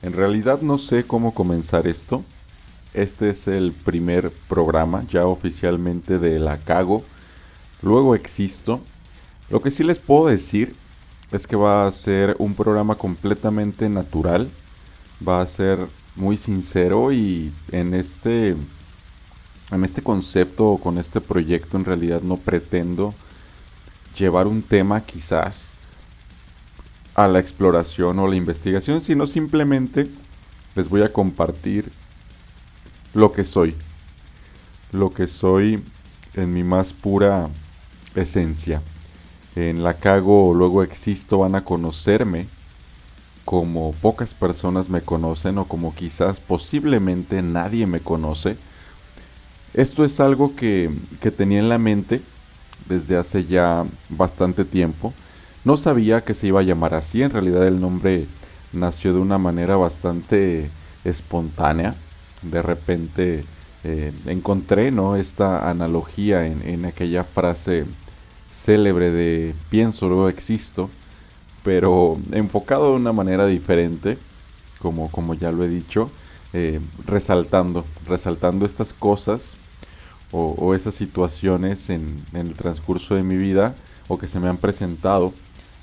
En realidad no sé cómo comenzar esto. Este es el primer programa ya oficialmente de La Cago. Luego existo. Lo que sí les puedo decir es que va a ser un programa completamente natural. Va a ser muy sincero y en este concepto o con este proyecto en realidad no pretendo llevar un tema quizás a la exploración o la investigación, sino simplemente les voy a compartir lo que soy, lo que soy en mi más pura esencia. En La Cago luego existo, van a conocerme como pocas personas me conocen o como quizás posiblemente nadie me conoce. Esto es algo que tenía en la mente desde hace ya bastante tiempo. No sabía que se iba a llamar así, en realidad el nombre nació de una manera bastante espontánea. De repente encontré, ¿no?, esta analogía en aquella frase célebre de pienso, luego existo, pero enfocado de una manera diferente, como ya lo he dicho, resaltando estas cosas o esas situaciones en el transcurso de mi vida o que se me han presentado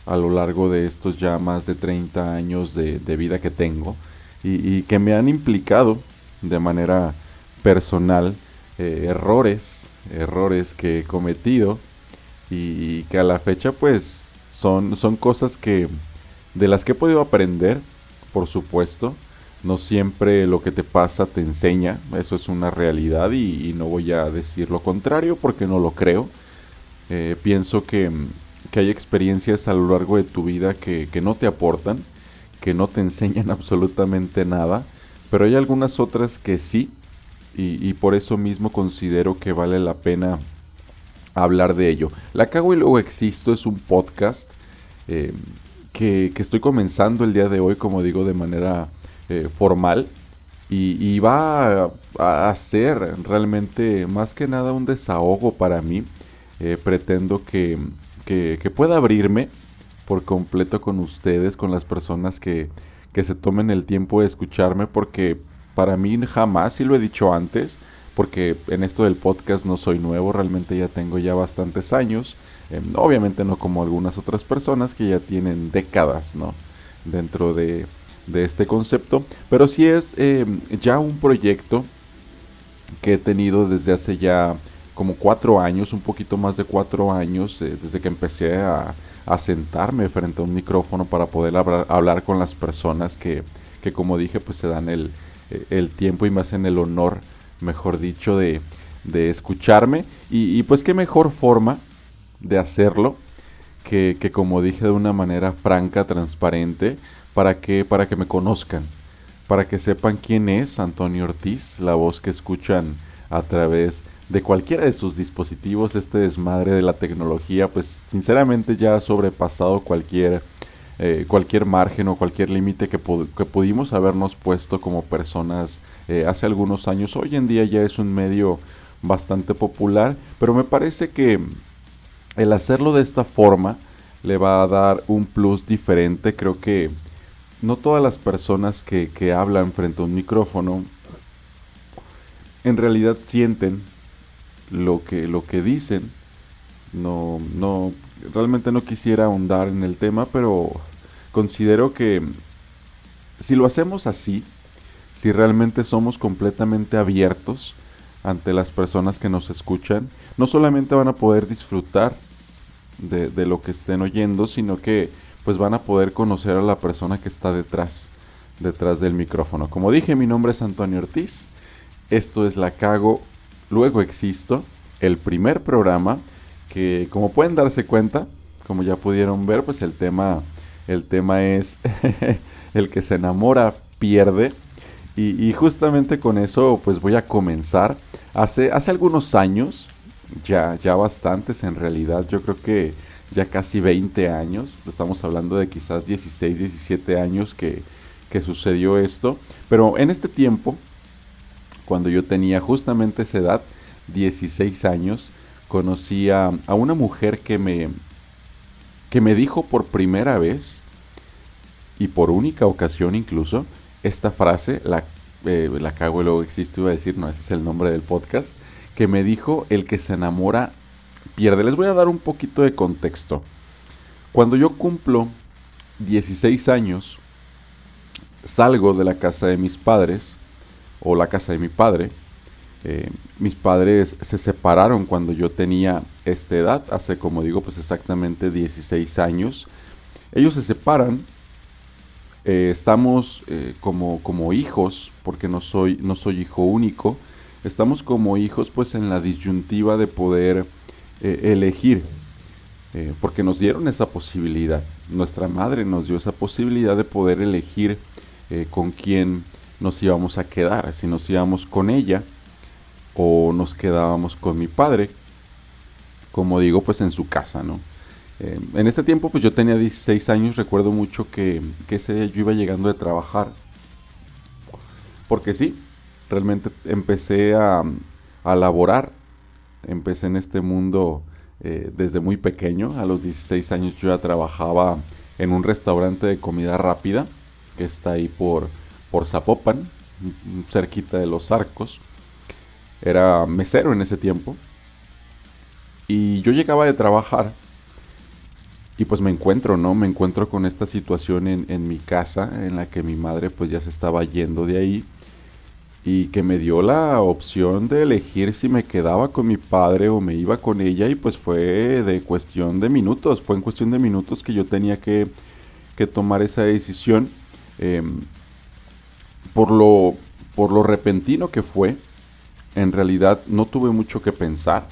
a lo largo de estos ya más de 30 años de vida que tengo y que me han implicado de manera personal errores que he cometido y que a la fecha pues son cosas que de las que he podido aprender, por supuesto. No siempre lo que te pasa te enseña, eso es una realidad y no voy a decir lo contrario porque no lo creo. Pienso que hay experiencias a lo largo de tu vida que no te aportan, que no te enseñan absolutamente nada, pero hay algunas otras que sí, y por eso mismo considero que vale la pena hablar de ello. La Cago y Luego Existo es un podcast eh, que estoy comenzando el día de hoy, como digo, de manera formal. Y va a ser realmente más que nada un desahogo para mí. Pretendo que pueda abrirme por completo con ustedes, con las personas que se tomen el tiempo de escucharme, porque para mí jamás, y lo he dicho antes, porque en esto del podcast no soy nuevo, realmente ya tengo ya bastantes años, obviamente no como algunas otras personas que ya tienen décadas, ¿no?, dentro de este concepto, pero sí es ya un proyecto que he tenido desde hace ya como 4 años, un poquito más de 4 años, desde que empecé a sentarme frente a un micrófono para poder hablar con las personas que, como dije, pues se dan el tiempo y me hacen el honor, mejor dicho, de escucharme. Y pues qué mejor forma de hacerlo que como dije, de una manera franca, transparente, para que me conozcan, para que sepan quién es Antonio Ortiz, la voz que escuchan a través de cualquiera de sus dispositivos. Este desmadre de la tecnología, pues sinceramente ya ha sobrepasado cualquier margen o cualquier límite que pudimos habernos puesto como personas hace algunos años. Hoy en día ya es un medio bastante popular, pero me parece que el hacerlo de esta forma le va a dar un plus diferente. Creo que no todas las personas que hablan frente a un micrófono en realidad sienten lo que dicen. No, realmente no quisiera ahondar en el tema, pero considero que si lo hacemos así, si realmente somos completamente abiertos ante las personas que nos escuchan, no solamente van a poder disfrutar de lo que estén oyendo, sino que pues van a poder conocer a la persona que está detrás del micrófono. Como dije, mi nombre es Antonio Ortiz, esto es La Cago, luego existo, el primer programa que, como pueden darse cuenta, como ya pudieron ver, pues el tema es el que se enamora pierde. Y justamente con eso pues voy a comenzar. Hace algunos años, ya bastantes en realidad, yo creo que ya casi 20 años, estamos hablando de quizás 16 17 años que sucedió esto, pero en este tiempo, cuando yo tenía justamente esa edad, 16 años, conocí a una mujer que me dijo por primera vez, y por única ocasión incluso, esta frase, la cago y luego existo, iba a decir, no, ese es el nombre del podcast, que me dijo: el que se enamora pierde. Les voy a dar un poquito de contexto. Cuando yo cumplo 16 años, salgo de la casa de mis padres, o la casa de mi padre. Mis padres se separaron cuando yo tenía esta edad, hace, como digo, pues exactamente 16 años. Ellos se separan, estamos como hijos, porque no soy hijo único, estamos como hijos pues en la disyuntiva de poder elegir, porque nos dieron esa posibilidad. Nuestra madre nos dio esa posibilidad de poder elegir con quién nos íbamos a quedar, si nos íbamos con ella o nos quedábamos con mi padre, como digo, pues en su casa, ¿no? En este tiempo, pues yo tenía 16 años, recuerdo mucho que ese día yo iba llegando de trabajar, porque sí, realmente empecé a laborar, empecé en este mundo desde muy pequeño. A los 16 años yo ya trabajaba en un restaurante de comida rápida que está ahí por Zapopan, cerquita de Los Arcos. Era mesero en ese tiempo. Y yo llegaba de trabajar y pues me encuentro, ¿no? Me encuentro con esta situación en mi casa en la que mi madre pues ya se estaba yendo de ahí y que me dio la opción de elegir si me quedaba con mi padre o me iba con ella, y pues fue de cuestión de minutos, fue en cuestión de minutos que yo tenía que tomar esa decisión. eh, por lo, por lo repentino que fue, en realidad no tuve mucho que pensar.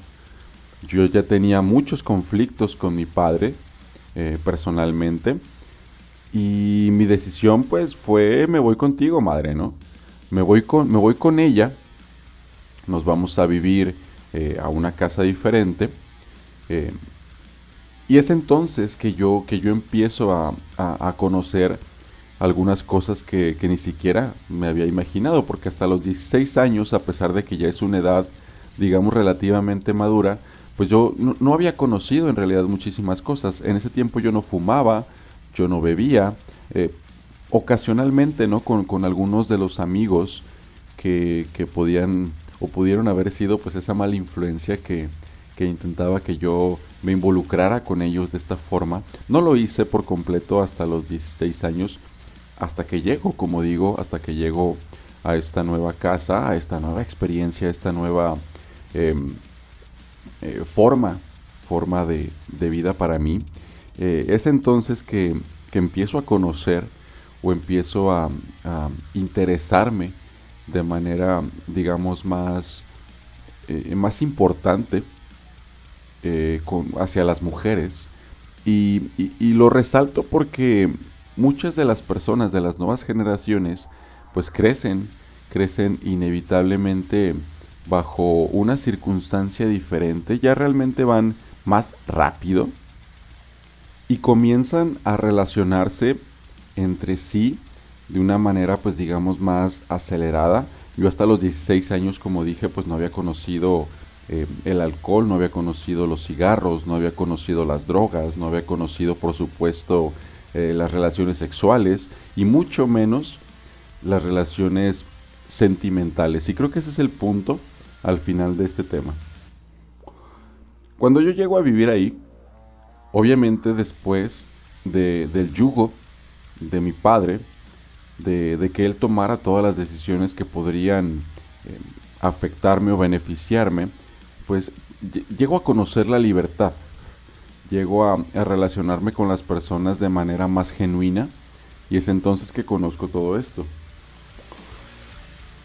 Yo ya tenía muchos conflictos con mi padre personalmente, y mi decisión pues fue: me voy contigo, madre, ¿no? Me voy con ella, nos vamos a vivir a una casa diferente. eh, y es entonces que yo empiezo a conocer algunas cosas que ni siquiera me había imaginado, porque hasta los 16 años, a pesar de que ya es una edad, digamos, relativamente madura, pues yo no había conocido en realidad muchísimas cosas. En ese tiempo yo no fumaba, yo no bebía, eh, ocasionalmente, ¿no? Con algunos de los amigos que podían o pudieron haber sido pues esa mala influencia que intentaba que yo me involucrara con ellos de esta forma. No lo hice por completo hasta los 16 años, hasta que llego, como digo, hasta que llego a esta nueva casa, a esta nueva experiencia, a esta nueva eh, forma de vida para mí. Es entonces que empiezo a conocer o empiezo a interesarme de manera, digamos, más importante hacia las mujeres. Y lo resalto porque muchas de las personas de las nuevas generaciones pues crecen inevitablemente bajo una circunstancia diferente, ya realmente van más rápido y comienzan a relacionarse entre sí de una manera pues digamos más acelerada. Yo hasta los 16 años, como dije, pues no había conocido el alcohol, no había conocido los cigarros, no había conocido las drogas, no había conocido por supuesto las relaciones sexuales y mucho menos las relaciones sentimentales. Y creo que ese es el punto al final de este tema. Cuando yo llego a vivir ahí, obviamente después del yugo de mi padre, de que él tomara todas las decisiones que podrían eh, afectarme o beneficiarme, pues llego a conocer la libertad, llego a relacionarme con las personas de manera más genuina, y es entonces que conozco todo esto.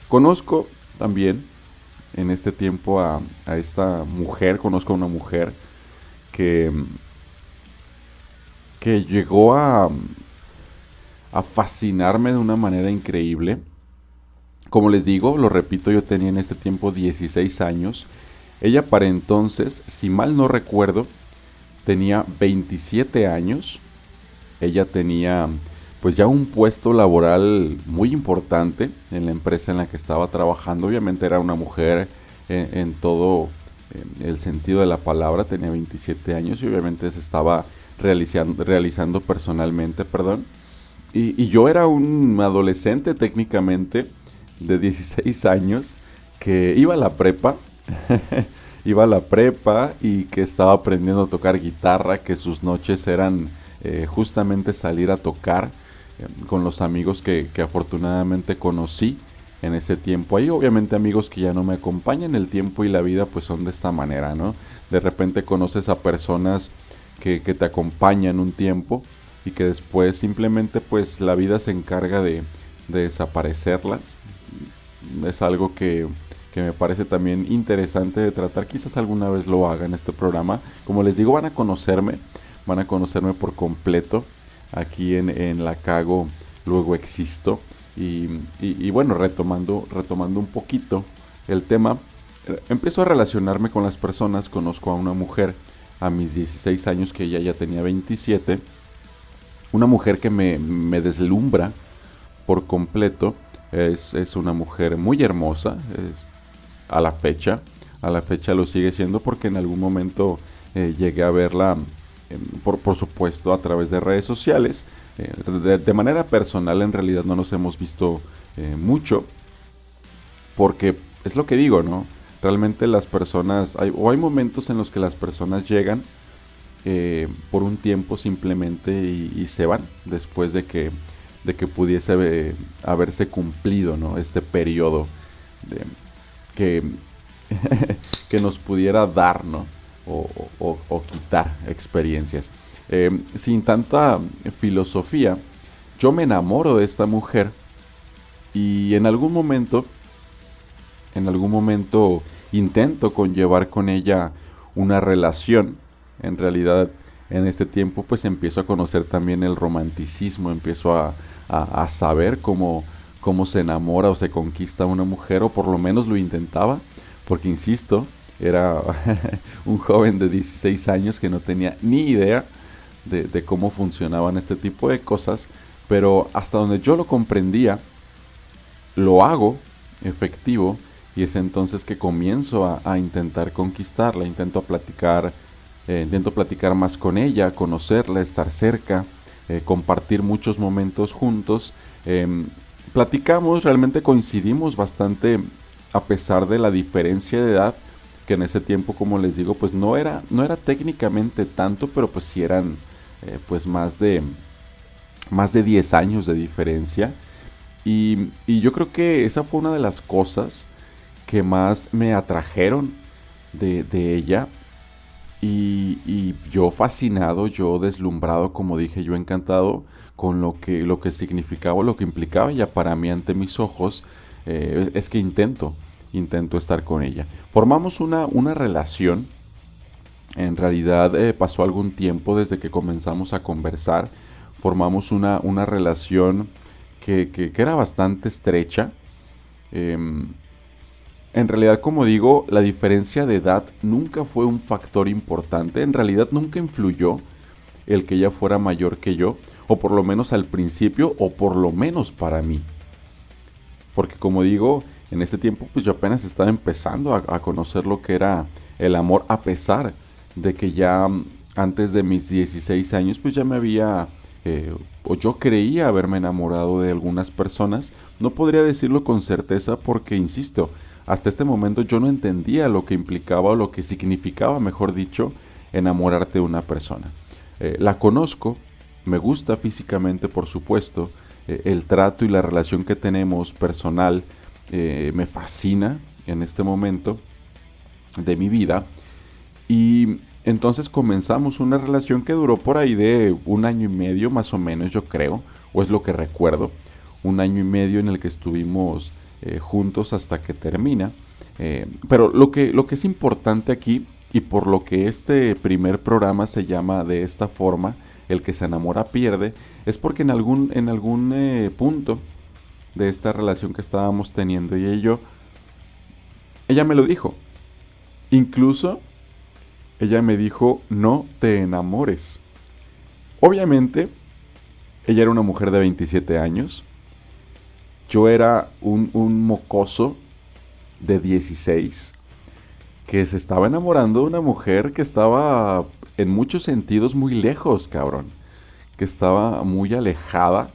Conozco también en este tiempo a esta mujer, conozco a una mujer que, que llegó a fascinarme de una manera increíble. Como les digo, lo repito, yo tenía en este tiempo 16 años. Ella para entonces, si mal no recuerdo, tenía 27 años. Ella tenía pues ya un puesto laboral muy importante en la empresa en la que estaba trabajando. Obviamente era una mujer en todo el sentido de la palabra, tenía 27 años y obviamente se estaba realizando personalmente, perdón. y yo era un adolescente técnicamente de 16 años que iba a la prepa, iba a la prepa y que estaba aprendiendo a tocar guitarra, que sus noches eran justamente salir a tocar con los amigos que afortunadamente conocí en ese tiempo. Hay obviamente amigos que ya no me acompañan, el tiempo y la vida pues son de esta manera, ¿no? De repente conoces a personas que te acompañan un tiempo y que después simplemente pues la vida se encarga de desaparecerlas. Es algo que me parece también interesante de tratar. Quizás alguna vez lo haga en este programa. Como les digo, van a conocerme por completo. Aquí en La Cago luego existo. Y bueno, retomando un poquito el tema, empiezo a relacionarme con las personas. Conozco a una mujer a mis 16 años que ella ya tenía 27. Una mujer que me deslumbra por completo. Es una mujer muy hermosa, a la fecha. A la fecha lo sigue siendo porque en algún momento llegué a verla, por supuesto, a través de redes sociales. De manera personal, en realidad no nos hemos visto mucho, porque es lo que digo, ¿no? Realmente las personas, hay momentos en los que las personas llegan por un tiempo simplemente y se van después de que pudiese haberse cumplido, ¿no? Este periodo de, que, que nos pudiera dar, ¿no? O quitar experiencias. Sin tanta filosofía, yo me enamoro de esta mujer y en algún momento intento conllevar con ella una relación. En realidad, en este tiempo, pues empiezo a conocer también el romanticismo, empiezo a saber cómo se enamora o se conquista una mujer, o por lo menos lo intentaba, porque insisto, era un joven de 16 años que no tenía ni idea de cómo funcionaban este tipo de cosas, pero hasta donde yo lo comprendía, lo hago efectivo y es entonces que comienzo a intentar conquistarla, intento platicar más con ella, conocerla, estar cerca, compartir muchos momentos juntos. Platicamos, realmente coincidimos bastante a pesar de la diferencia de edad, que en ese tiempo, como les digo, pues no era técnicamente tanto, pero pues sí eran pues más de 10 años de diferencia. Y yo creo que esa fue una de las cosas que más me atrajeron de ella. Y yo fascinado, yo deslumbrado, como dije, yo encantado con lo que significaba, lo que implicaba ya para mí ante mis ojos, es que intento estar con ella. Formamos una relación, en realidad pasó algún tiempo desde que comenzamos a conversar, formamos una relación que era bastante estrecha. Em, en realidad, como digo, la diferencia de edad nunca fue un factor importante. En realidad nunca influyó el que ella fuera mayor que yo, o por lo menos al principio, o por lo menos para mí. Porque como digo, en ese tiempo pues yo apenas estaba empezando a conocer lo que era el amor, a pesar de que ya antes de mis 16 años pues ya me había, o yo creía haberme enamorado de algunas personas. No podría decirlo con certeza porque, insisto, hasta este momento yo no entendía lo que implicaba o lo que significaba, mejor dicho, enamorarte de una persona. La conozco, me gusta físicamente, por supuesto, el trato y la relación que tenemos personal me fascina en este momento de mi vida. Y entonces comenzamos una relación que duró por ahí de un año y medio más o menos, yo creo, o es lo que recuerdo. Un año y medio en el que estuvimos juntos hasta que termina. Pero lo que es importante aquí, y por lo que este primer programa se llama de esta forma, el que se enamora pierde, es porque en algún punto de esta relación que estábamos teniendo ella me lo dijo. Incluso ella me dijo, no te enamores. Obviamente, ella era una mujer de 27 años, yo era un mocoso de 16 que se estaba enamorando de una mujer que estaba en muchos sentidos muy lejos, cabrón. Que estaba muy alejada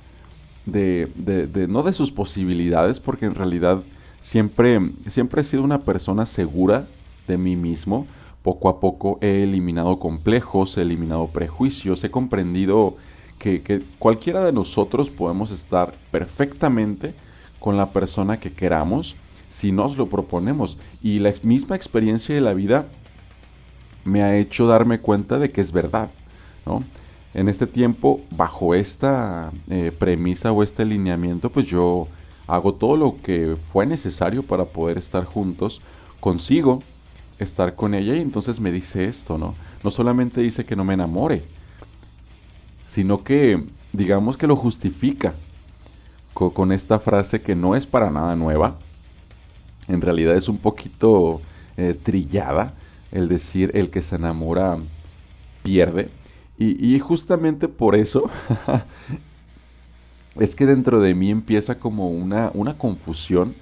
no de sus posibilidades, porque en realidad siempre he sido una persona segura de mí mismo. Poco a poco he eliminado complejos, he eliminado prejuicios, he comprendido que cualquiera de nosotros podemos estar perfectamente con la persona que queramos si nos lo proponemos. Y la misma experiencia de la vida me ha hecho darme cuenta de que es verdad, ¿no? En este tiempo, bajo esta premisa o este lineamiento, pues yo hago todo lo que fue necesario para poder estar juntos, consigo estar con ella y entonces me dice esto, ¿no? No solamente dice que no me enamore, sino que digamos que lo justifica con esta frase que no es para nada nueva, en realidad es un poquito trillada, el decir el que se enamora pierde. Y justamente por eso es que dentro de mí empieza como una confusión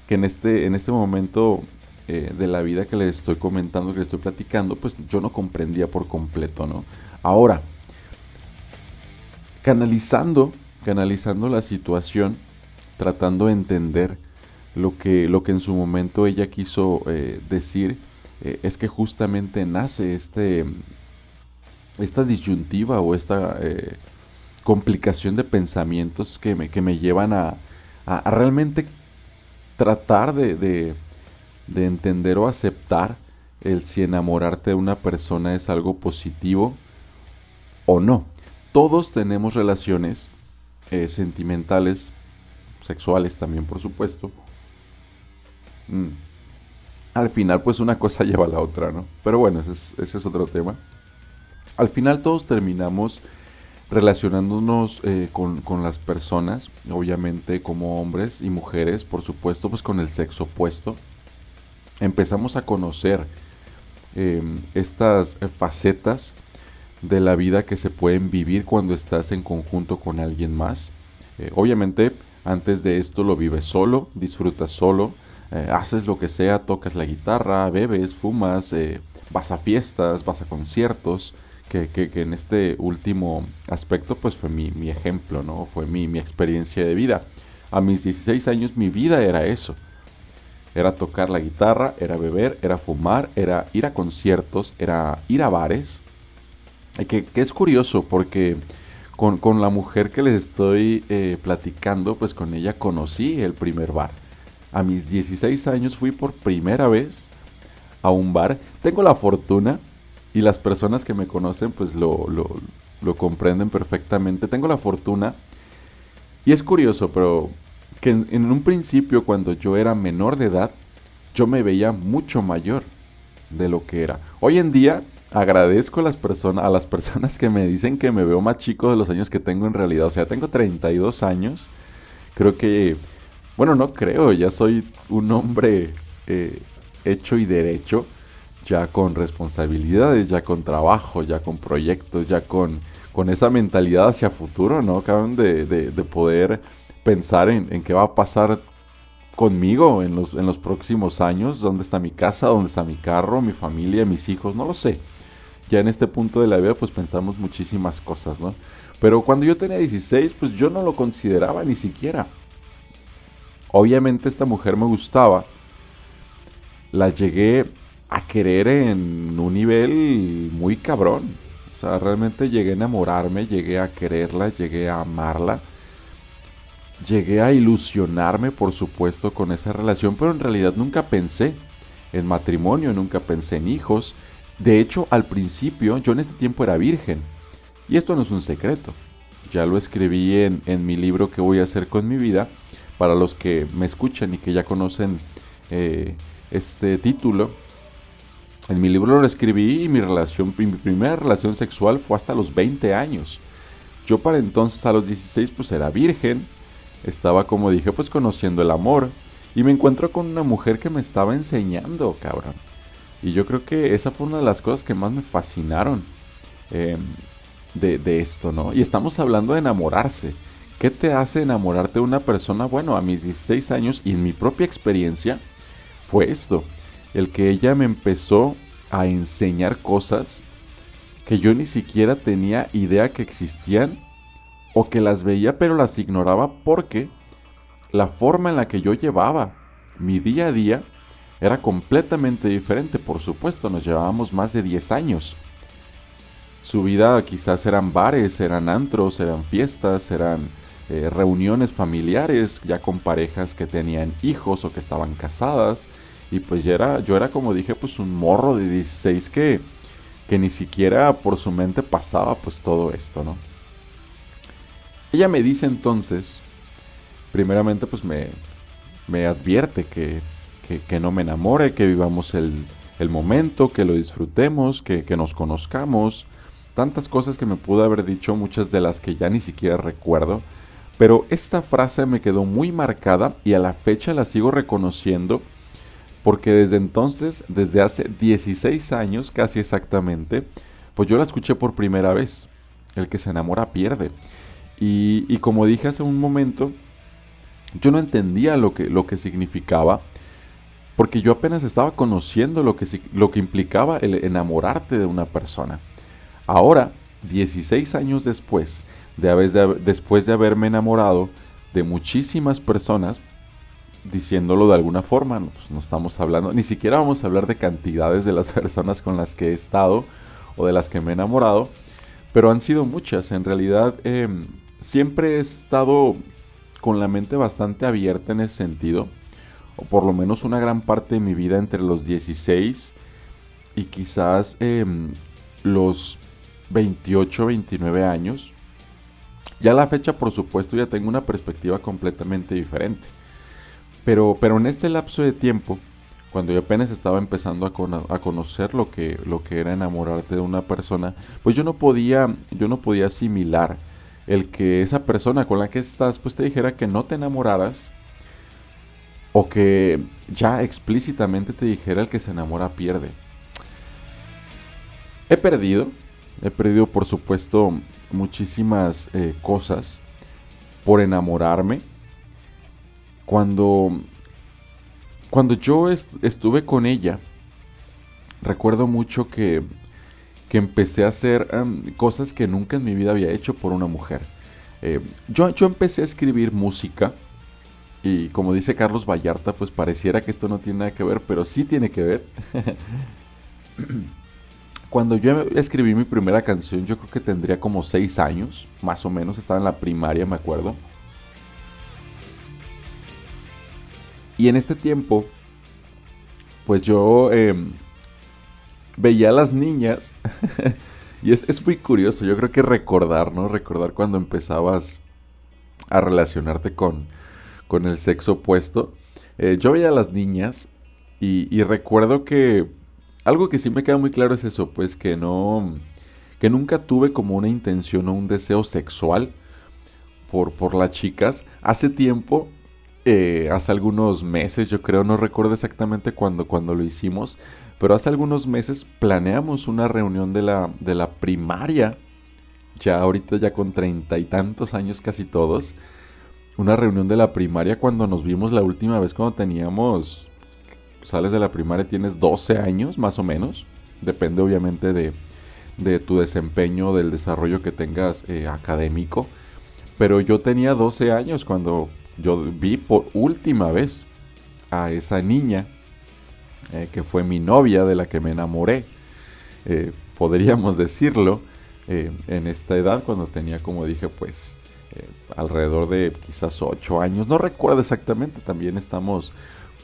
que en este momento de la vida que les estoy comentando, que les estoy platicando, pues yo no comprendía por completo, ¿no? Ahora, canalizando la situación, tratando de entender lo que en su momento ella quiso decir, es que justamente nace esta disyuntiva o esta complicación de pensamientos que me llevan a realmente tratar de entender o aceptar el si enamorarte de una persona es algo positivo o no. Todos tenemos relaciones sentimentales, sexuales también, por supuesto. Mm, Al final, pues una cosa lleva a la otra, ¿no? Pero bueno, ese es otro tema. Al final todos terminamos relacionándonos con las personas, obviamente como hombres y mujeres, por supuesto, pues con el sexo opuesto. Empezamos a conocer estas facetas de la vida que se pueden vivir cuando estás en conjunto con alguien más. Obviamente, antes de esto lo vives solo, disfrutas solo, haces lo que sea, tocas la guitarra, bebes, fumas, vas a fiestas, vas a conciertos, que en este último aspecto pues fue mi ejemplo, ¿no? Fue mi experiencia de vida. A mis 16 años mi vida era eso. Era tocar la guitarra, era beber, era fumar, era ir a conciertos, era ir a bares. Que es curioso porque con la mujer que les estoy platicando, pues con ella conocí el primer bar. A mis 16 años fui por primera vez a un bar. Tengo la fortuna, y las personas que me conocen pues lo comprenden perfectamente. Tengo la fortuna, y es curioso, pero que en un principio cuando yo era menor de edad, yo me veía mucho mayor de lo que era. Hoy en día agradezco a las personas que me dicen que me veo más chico de los años que tengo en realidad. O sea, tengo 32 años. Creo que, bueno, no creo, ya soy un hombre hecho y derecho, ya con responsabilidades, ya con trabajo, ya con proyectos, ya con esa mentalidad hacia futuro, ¿no? Acaban de poder pensar en qué va a pasar conmigo en los próximos años, dónde está mi casa, dónde está mi carro, mi familia, mis hijos, no lo sé. Ya en este punto de la vida pues pensamos muchísimas cosas, ¿no? Pero cuando yo tenía 16 pues yo no lo consideraba ni siquiera. Obviamente esta mujer me gustaba, la llegué a querer en un nivel muy cabrón. O sea, realmente llegué a enamorarme, llegué a quererla, llegué a amarla. Llegué a ilusionarme, por supuesto, con esa relación, pero en realidad nunca pensé en matrimonio, nunca pensé en hijos. De hecho, al principio, yo en este tiempo era virgen. Y esto no es un secreto. Ya lo escribí en mi libro ¿Qué voy a hacer con mi vida? Para los que me escuchan y que ya conocen este título. En mi libro lo escribí y mi primera relación sexual fue hasta los 20 años. Yo para entonces a los 16 pues era virgen, estaba como dije pues conociendo el amor y me encuentro con una mujer que me estaba enseñando, cabrón. Y yo creo que esa fue una de las cosas que más me fascinaron eh, de esto, ¿no? Y estamos hablando de enamorarse. ¿Qué te hace enamorarte de una persona? Bueno, a mis 16 años y en mi propia experiencia fue esto, el que ella me empezó a enseñar cosas que yo ni siquiera tenía idea que existían o que las veía pero las ignoraba porque la forma en la que yo llevaba mi día a día era completamente diferente. Por supuesto, nos llevábamos más de 10 años. Su vida quizás eran bares, eran antros, eran fiestas, eran reuniones familiares, ya con parejas que tenían hijos o que estaban casadas. Y pues yo era como dije, pues un morro de 16 que ni siquiera por su mente pasaba pues todo esto, ¿no? Ella me dice entonces, primeramente pues me advierte que no me enamore, que vivamos el momento, que lo disfrutemos, que nos conozcamos. Tantas cosas que me pudo haber dicho, muchas de las que ya ni siquiera recuerdo. Pero esta frase me quedó muy marcada y a la fecha la sigo reconociendo porque desde entonces, desde hace 16 años casi exactamente, pues yo la escuché por primera vez. El que se enamora pierde. Y como dije hace un momento, yo no entendía lo que significaba, porque yo apenas estaba conociendo lo que implicaba el enamorarte de una persona. Ahora, 16 años después después de haberme enamorado de muchísimas personas, diciéndolo de alguna forma, no estamos hablando, ni siquiera vamos a hablar de cantidades de las personas con las que he estado o de las que me he enamorado, pero han sido muchas. En realidad, siempre he estado con la mente bastante abierta en ese sentido, o por lo menos una gran parte de mi vida entre los 16 y quizás los 28, 29 años. Ya a la fecha, por supuesto, ya tengo una perspectiva completamente diferente. Pero en este lapso de tiempo, cuando yo apenas estaba empezando a conocer lo que era enamorarte de una persona, pues yo no podía asimilar el que esa persona con la que estás, pues te dijera que no te enamoraras, o que ya explícitamente te dijera el que se enamora pierde. He perdido, he perdido por supuesto muchísimas cosas por enamorarme. Cuando, cuando yo estuve con ella, recuerdo mucho que empecé a hacer cosas que nunca en mi vida había hecho por una mujer. Yo empecé a escribir música y como dice Carlos Vallarta, pues pareciera que esto no tiene nada que ver, pero sí tiene que ver. Cuando yo escribí mi primera canción, yo creo que tendría como 6 años, más o menos, estaba en la primaria, me acuerdo. Y en este tiempo, pues yo veía a las niñas, y es muy curioso, yo creo que recordar, ¿no? Recordar cuando empezabas a relacionarte con el sexo opuesto. Yo veía a las niñas y recuerdo que algo que sí me queda muy claro es eso, pues que nunca tuve como una intención o un deseo sexual por las chicas. Hace tiempo, hace algunos meses, yo creo, no recuerdo exactamente cuando lo hicimos, pero hace algunos meses planeamos una reunión de la primaria, ya ahorita ya con 30 y tantos años casi todos, una reunión de la primaria cuando nos vimos la última vez cuando teníamos, sales de la primaria, tienes 12 años más o menos, depende obviamente de tu desempeño, del desarrollo que tengas académico, pero yo tenía 12 años cuando yo vi por última vez a esa niña que fue mi novia de la que me enamoré, podríamos decirlo, en esta edad cuando tenía, como dije, pues alrededor de quizás 8 años, no recuerdo exactamente, también estamos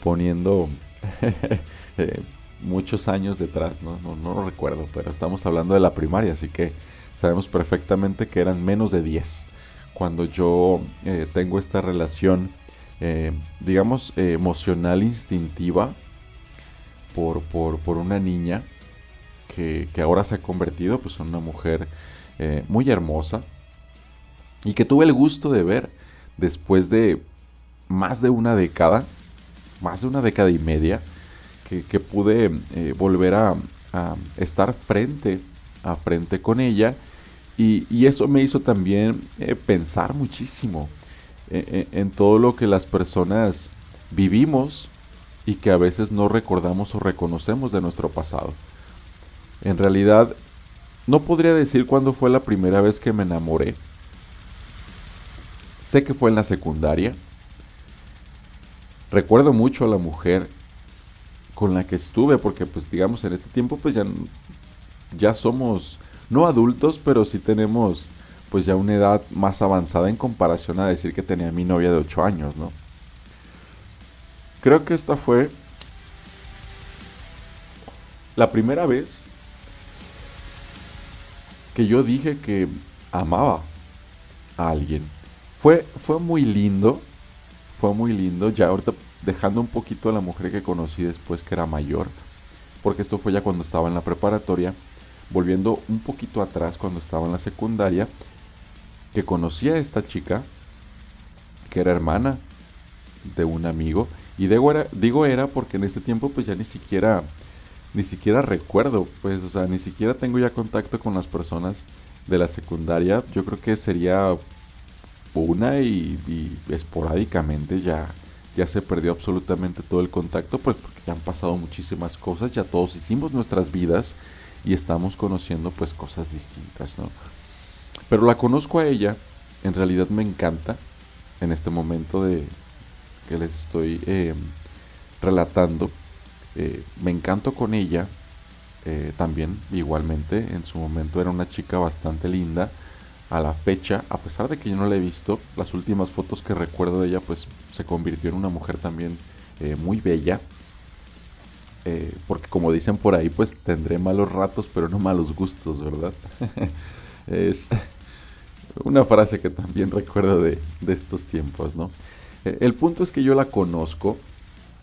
poniendo eh, muchos años detrás, no lo recuerdo, pero estamos hablando de la primaria, así que sabemos perfectamente que eran menos de 10 cuando yo tengo esta relación, digamos, emocional, instintiva, por una niña que ahora se ha convertido pues, en una mujer muy hermosa y que tuve el gusto de ver después de más de una década, más de una década y media, que pude volver a estar frente a frente con ella y eso me hizo también pensar muchísimo en todo lo que las personas vivimos y que a veces no recordamos o reconocemos de nuestro pasado. En realidad, no podría decir cuándo fue la primera vez que me enamoré, Sé que fue en la secundaria. Recuerdo mucho a la mujer con la que estuve, porque pues digamos en este tiempo pues ya somos, no adultos, pero sí tenemos pues ya una edad más avanzada en comparación a decir que tenía mi novia de 8 años, ¿no? Creo que esta fue la primera vez que yo dije que amaba a alguien. Fue muy lindo, ya ahorita dejando un poquito a la mujer que conocí después que era mayor, porque esto fue ya cuando estaba en la preparatoria, volviendo un poquito atrás cuando estaba en la secundaria, que conocí a esta chica, que era hermana de un amigo, y digo era porque en este tiempo pues ya ni siquiera recuerdo, pues, o sea, ni siquiera tengo ya contacto con las personas de la secundaria. Yo creo que sería una y esporádicamente ya se perdió absolutamente todo el contacto, pues porque ya han pasado muchísimas cosas, ya todos hicimos nuestras vidas y estamos conociendo pues cosas distintas, ¿no? Pero la conozco a ella, en realidad me encanta en este momento de que les estoy relatando. Me encanto con ella, también igualmente en su momento era una chica bastante linda. A la fecha, a pesar de que yo no la he visto, las últimas fotos que recuerdo de ella pues se convirtió en una mujer también muy bella, porque como dicen por ahí pues tendré malos ratos pero no malos gustos, ¿verdad? Es una frase que también recuerdo de estos tiempos, ¿no? El punto es que yo la conozco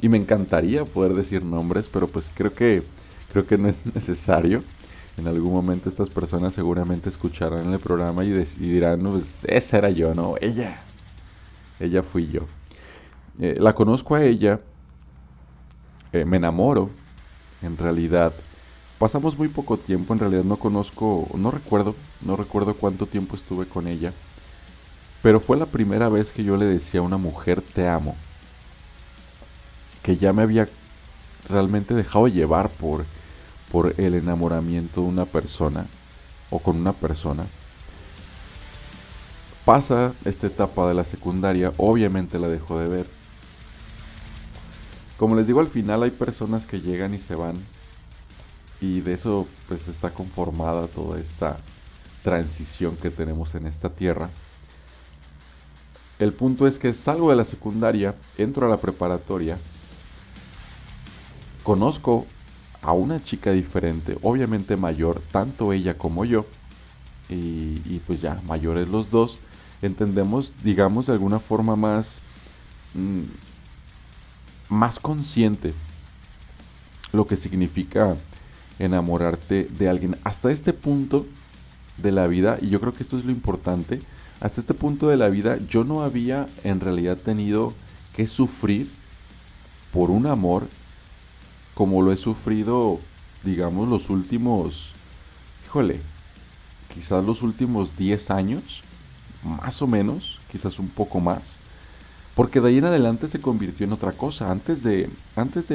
y me encantaría poder decir nombres, pero pues creo que no es necesario. En algún momento estas personas seguramente escucharán el programa y dirán, no, pues esa era yo, no, ella fui yo. La conozco a ella, me enamoro, en realidad. Pasamos muy poco tiempo, en realidad no conozco, no recuerdo cuánto tiempo estuve con ella, pero fue la primera vez que yo le decía a una mujer te amo, que ya me había realmente dejado llevar por el enamoramiento de una persona o con una persona. Pasa esta etapa de la secundaria, obviamente la dejo de ver. Como les digo, al final hay personas que llegan y se van y de eso pues está conformada toda esta transición que tenemos en esta tierra. El punto es que salgo de la secundaria, entro a la preparatoria, conozco a una chica diferente, obviamente mayor, tanto ella como yo, y pues ya, mayores los dos, entendemos, digamos, de alguna forma mm, más consciente lo que significa enamorarte de alguien. Hasta este punto de la vida, y yo creo que esto es lo importante, hasta este punto de la vida yo no había en realidad tenido que sufrir por un amor como lo he sufrido, digamos, los últimos, híjole, quizás los últimos 10 años, más o menos, quizás un poco más, porque de ahí en adelante se convirtió en otra cosa. Antes de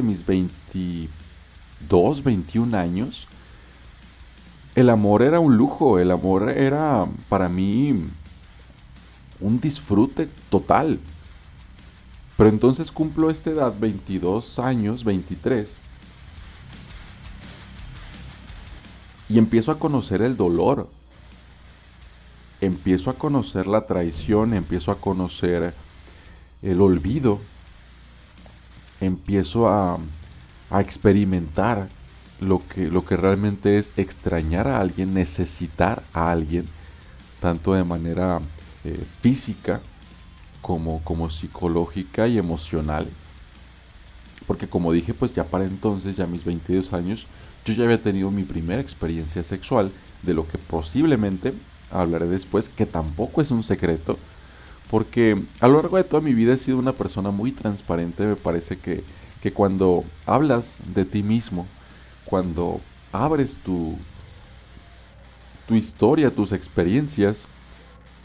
mis 22, 21 años, el amor era un lujo, el amor era para mí un disfrute total. Pero entonces cumplo esta edad, 22 años, 23, y empiezo a conocer el dolor, empiezo a conocer la traición, empiezo a conocer el olvido, empiezo a experimentar lo que realmente es extrañar a alguien, necesitar a alguien, tanto de manera física como psicológica y emocional. Porque como dije, pues ya para entonces, ya a mis 22 años, yo ya había tenido mi primera experiencia sexual, de lo que posiblemente hablaré después, que tampoco es un secreto, porque a lo largo de toda mi vida he sido una persona muy transparente. Me parece que cuando hablas de ti mismo, cuando abres tu historia, tus experiencias,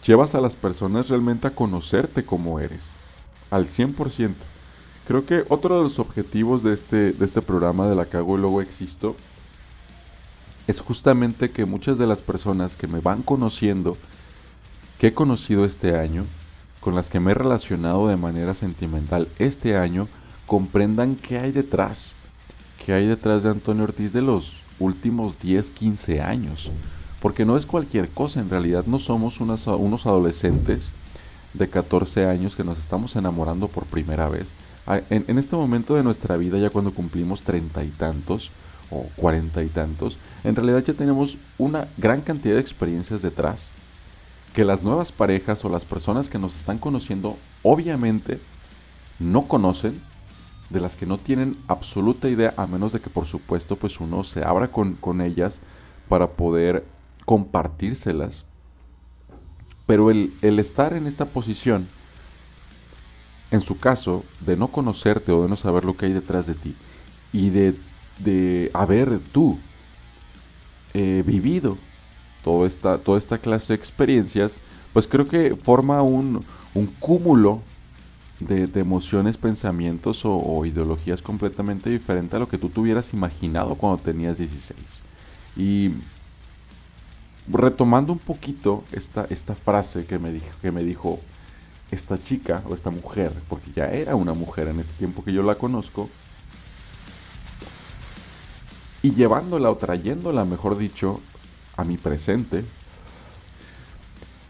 llevas a las personas realmente a conocerte como eres, al 100%. Creo que otro de los objetivos de este programa de La Cago y Luego Existo es justamente que muchas de las personas que me van conociendo, que he conocido este año, con las que me he relacionado de manera sentimental este año comprendan qué hay detrás de Antonio Ortiz de los últimos 10, 15 años. Porque no es cualquier cosa, en realidad no somos unos adolescentes de 14 años que nos estamos enamorando por primera vez. En este momento de nuestra vida, ya cuando cumplimos 30 y tantos o 40 y tantos, en realidad ya tenemos una gran cantidad de experiencias detrás que las nuevas parejas o las personas que nos están conociendo obviamente no conocen, de las que no tienen absoluta idea, a menos de que por supuesto pues uno se abra con ellas para poder compartírselas. Pero el estar en esta posición, en su caso, de no conocerte o de no saber lo que hay detrás de ti, y de haber tú vivido toda esta clase de experiencias, pues creo que forma un cúmulo de emociones, pensamientos o ideologías completamente diferente a lo que tú tuvieras imaginado cuando tenías 16. Y retomando un poquito esta frase que me dijo esta chica o esta mujer, porque ya era una mujer en ese tiempo que yo la conozco, y llevándola o trayéndola, mejor dicho, a mi presente,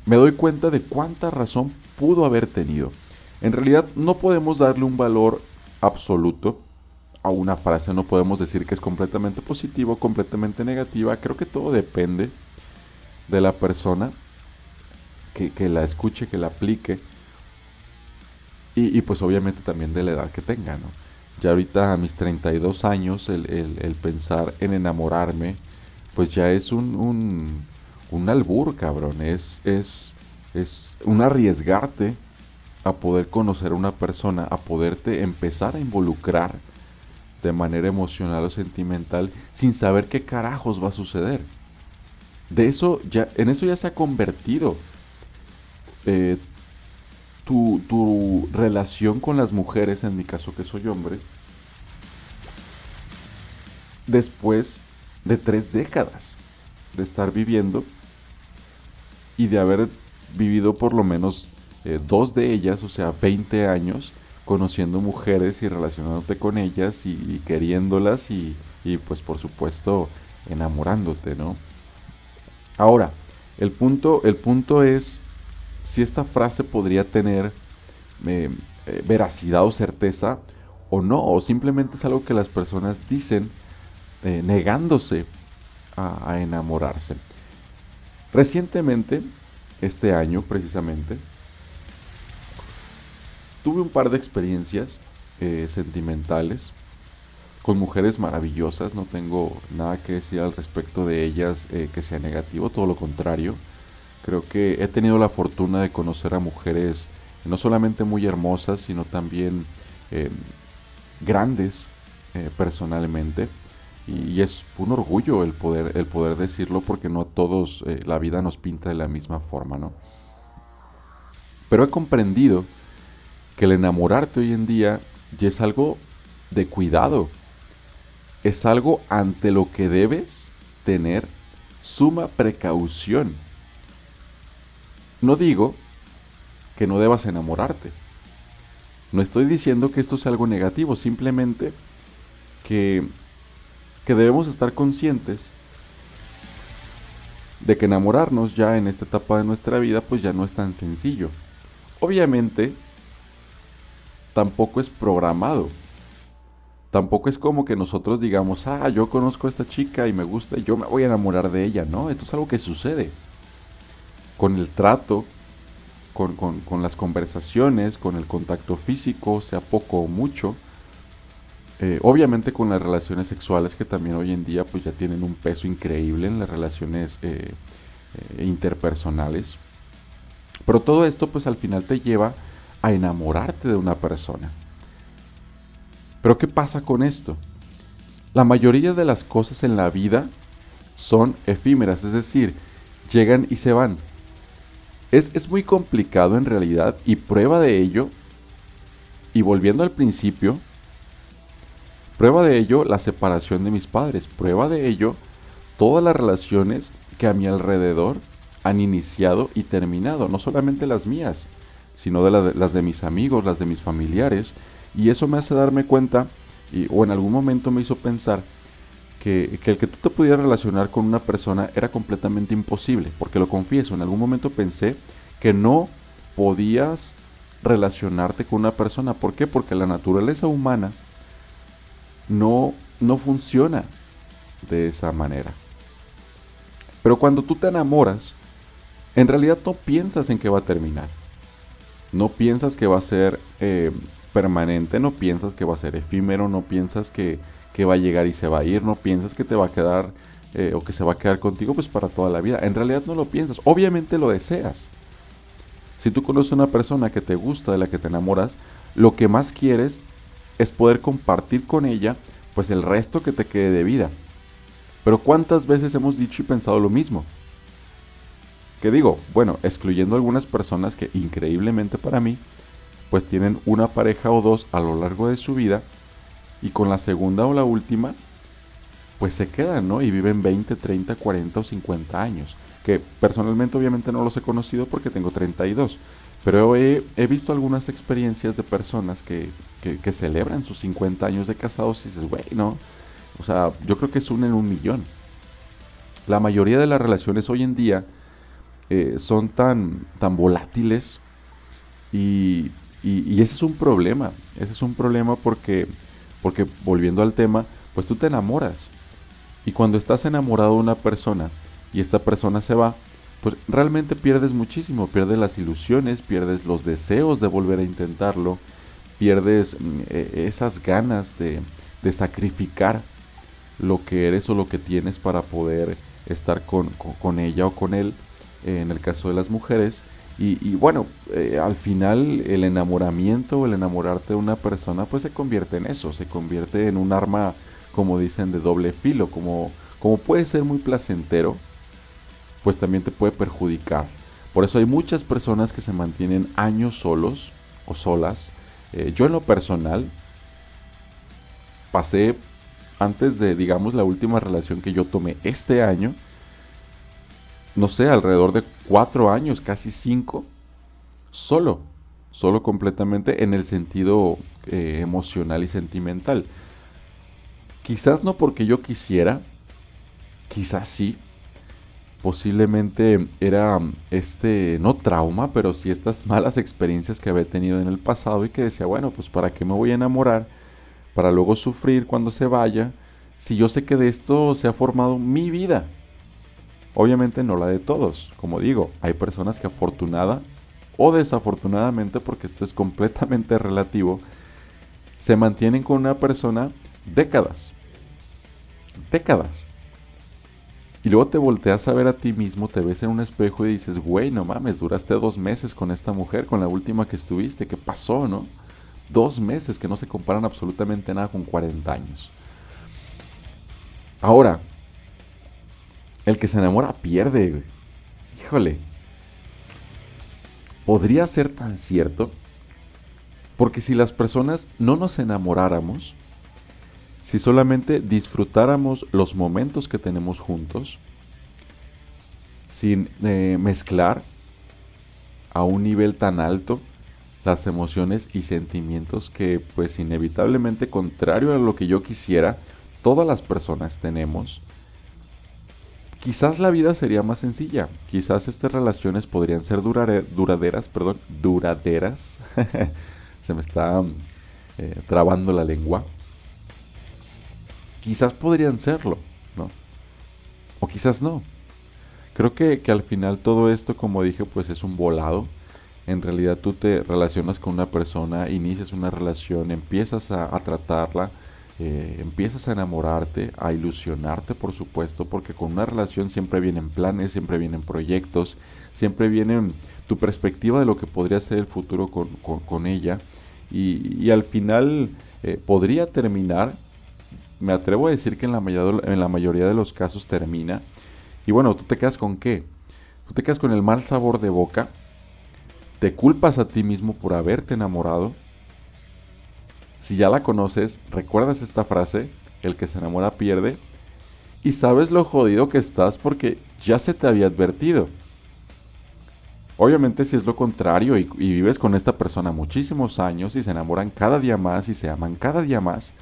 me doy cuenta de cuánta razón pudo haber tenido. En realidad no podemos darle un valor absoluto a una frase, no podemos decir que es completamente positiva o completamente negativa, creo que todo depende de la persona que la escuche, que la aplique y pues obviamente también de la edad que tenga, ¿no? Ya ahorita a mis 32 años el pensar en enamorarme pues ya es un albur, cabrón, es un arriesgarte a poder conocer a una persona, a poderte empezar a involucrar de manera emocional o sentimental sin saber qué carajos va a suceder. En eso ya se ha convertido eh, tu relación con las mujeres, en mi caso que soy hombre, después de 3 décadas de estar viviendo y de haber vivido por lo menos 2 de ellas, o sea, 20 años, conociendo mujeres y relacionándote con ellas y queriéndolas y pues por supuesto enamorándote, ¿no? Ahora, el punto es si esta frase podría tener eh, veracidad o certeza o no, o simplemente es algo que las personas dicen negándose a enamorarse. Recientemente, este año precisamente, tuve un par de experiencias sentimentales con mujeres maravillosas, no tengo nada que decir al respecto de ellas que sea negativo, todo lo contrario. Creo que he tenido la fortuna de conocer a mujeres no solamente muy hermosas, sino también eh, grandes personalmente. Y es un orgullo el poder decirlo porque no a todos la vida nos pinta de la misma forma, ¿no? Pero he comprendido que el enamorarte hoy en día ya es algo de cuidado, es algo ante lo que debes tener suma precaución. No digo que no debas enamorarte, no estoy diciendo que esto sea algo negativo, simplemente que, que debemos estar conscientes de que enamorarnos ya en esta etapa de nuestra vida pues ya no es tan sencillo. Obviamente tampoco es programado. Tampoco es como que nosotros digamos, ah, yo conozco a esta chica y me gusta y yo me voy a enamorar de ella. No, esto es algo que sucede. Con el trato, con las conversaciones, con el contacto físico, sea poco o mucho. Obviamente con las relaciones sexuales que también hoy en día pues ya tienen un peso increíble en las relaciones interpersonales. Pero todo esto pues al final te lleva a enamorarte de una persona. Pero ¿qué pasa con esto? La mayoría de las cosas en la vida son efímeras, es decir, llegan y se van. Es muy complicado en realidad y prueba de ello, y volviendo al principio, prueba de ello la separación de mis padres, prueba de ello todas las relaciones que a mi alrededor han iniciado y terminado, no solamente las mías, sino de las de mis amigos, las de mis familiares, y eso me hace darme cuenta, o en algún momento me hizo pensar, que el que tú te pudieras relacionar con una persona era completamente imposible, porque lo confieso, en algún momento pensé que no podías relacionarte con una persona. ¿Por qué? Porque la naturaleza humana no funciona de esa manera. Pero cuando tú te enamoras, en realidad no piensas en que va a terminar. No piensas que va a ser permanente, no piensas que va a ser efímero, no piensas que va a llegar y se va a ir, no piensas que te va a quedar o que se va a quedar contigo pues para toda la vida. En realidad no lo piensas, obviamente lo deseas. Si tú conoces a una persona que te gusta, de la que te enamoras, lo que más quieres es poder compartir con ella pues el resto que te quede de vida. Pero ¿cuántas veces hemos dicho y pensado lo mismo? Que digo, bueno, excluyendo algunas personas que increíblemente para mí, pues tienen una pareja o dos a lo largo de su vida y con la segunda o la última, pues se quedan, ¿no? Y viven 20, 30, 40 o 50 años. Que personalmente obviamente no los he conocido porque tengo 32. Pero he visto algunas experiencias de personas que celebran sus 50 años de casados y dices, güey, ¿no? O sea, yo creo que es uno en un millón. La mayoría de las relaciones hoy en día son tan volátiles y, y ese es un problema. Ese es un problema porque volviendo al tema, pues tú te enamoras. Y cuando estás enamorado de una persona y esta persona se va, pues realmente pierdes muchísimo, pierdes las ilusiones, pierdes los deseos de volver a intentarlo, pierdes esas ganas de sacrificar lo que eres o lo que tienes para poder estar con ella o con él, en el caso de las mujeres. Y bueno, al final el enamoramiento o el enamorarte de una persona pues se convierte en eso, se convierte en un arma, como dicen, de doble filo, como puede ser muy placentero, pues también te puede perjudicar. Por eso hay muchas personas que se mantienen años solos o solas. Yo en lo personal pasé antes de, digamos, la última relación que yo tomé este año, no sé, alrededor de 4 años, casi 5, solo, solo completamente en el sentido emocional y sentimental. Quizás no porque yo quisiera, quizás sí, posiblemente era no trauma, pero sí estas malas experiencias que había tenido en el pasado y que decía, bueno, pues para qué me voy a enamorar, para luego sufrir cuando se vaya, si yo sé que de esto se ha formado mi vida. Obviamente no la de todos, como digo, hay personas que afortunada o desafortunadamente, porque esto es completamente relativo, se mantienen con una persona décadas, décadas. Y luego te volteas a ver a ti mismo, te ves en un espejo y dices, güey, no mames, duraste 2 meses con esta mujer, con la última que estuviste, ¿qué pasó, no? 2 meses que no se comparan absolutamente nada con 40 años. Ahora, el que se enamora pierde, güey. Híjole, podría ser tan cierto, porque si las personas no nos enamoráramos, si solamente disfrutáramos los momentos que tenemos juntos, sin mezclar a un nivel tan alto las emociones y sentimientos que pues inevitablemente contrario a lo que yo quisiera, todas las personas tenemos, quizás la vida sería más sencilla, quizás estas relaciones podrían ser duraderas, perdón, duraderas, se me está trabando la lengua, quizás podrían serlo, ¿no? O quizás no. Creo que al final todo esto, como dije, pues es un volado. En realidad tú te relacionas con una persona, inicias una relación, empiezas a tratarla, empiezas a enamorarte, a ilusionarte, por supuesto, porque con una relación siempre vienen planes, siempre vienen proyectos, siempre vienen tu perspectiva de lo que podría ser el futuro con ella. Y al final podría terminar, me atrevo a decir que en la mayoría de los casos termina. Y bueno, ¿tú te quedas con qué? Tú te quedas con el mal sabor de boca, te culpas a ti mismo por haberte enamorado. Si ya la conoces, recuerdas esta frase, el que se enamora pierde, y sabes lo jodido que estás porque ya se te había advertido. Obviamente si es lo contrario y vives con esta persona muchísimos años y se enamoran cada día más y se aman cada día más,